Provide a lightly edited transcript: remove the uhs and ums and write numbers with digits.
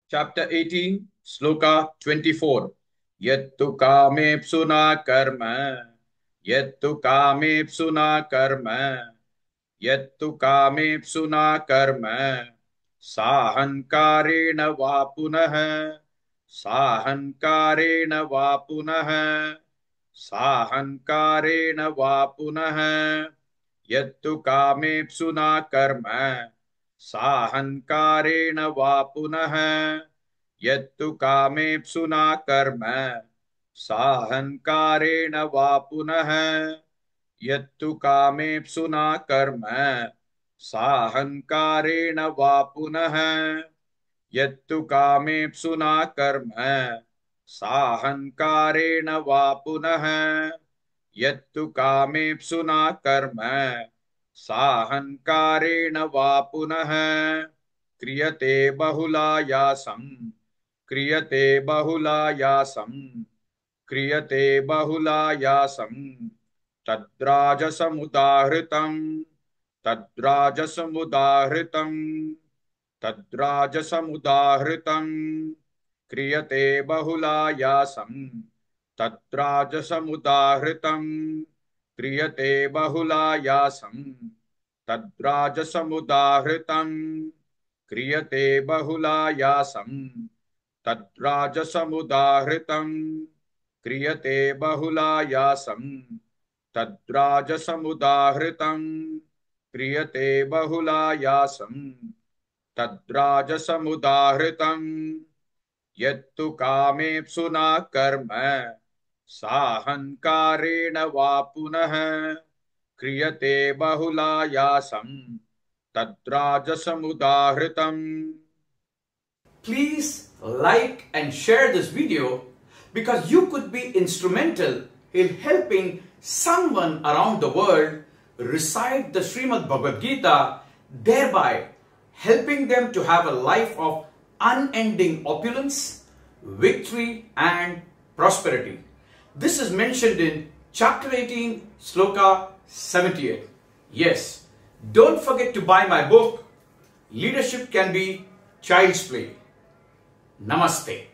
Chapter 18, Sloka 24. Yattu kamepsuna karma. Yattu kamepsuna karma. Yattu kamepsuna karma. Sahankarena va punah. Sahankarena va punah. Sahankarena va punah. Yattu kamepsuna karma. साहंकारेण वा पुनः यत्तु कामेप्सुना कर्म साहंकारेण वा पुनः यत्तु कामेप्सुना कर्म साहंकारेण वा पुनः यत्तु कामेप्सुना कर्म साहंकारेण वा पुनः यत्तु कामेप्सुना कर्म साहंकारेण वा पुनः क्रियते बहुलायासं क्रियते बहुलायासं क्रियते बहुलायासं तद्राजसमुदाहृतं तद्राजसमुदाहृतं तद्राजसमुदाहृतं क्रियते बहुलायासं तद्राजसमुदाहृतं क्रियते बहुलायासं तद्राजसमुदाहृतं क्रियते बहुलायासं तद्राजसमुदाहृतं क्रियते बहुलायासं तद्राजसमुदाहृतं क्रियते बहुलायासं तद्राजसमुदाहृतं यत्तु कामेप्सुना कर्म साहंकारेण वा पुनः क्रियते बहुलायासं तद्राजसमुदाहृतम्. Please like and share this video because you could be instrumental in helping someone around the world recite the Srimad Bhagavad Gita, thereby helping them to have a life of unending opulence, victory and prosperity. This is mentioned in chapter 18, Sloka 78. Yes, don't forget to buy my book, Leadership Can Be Child's Play. Namaste.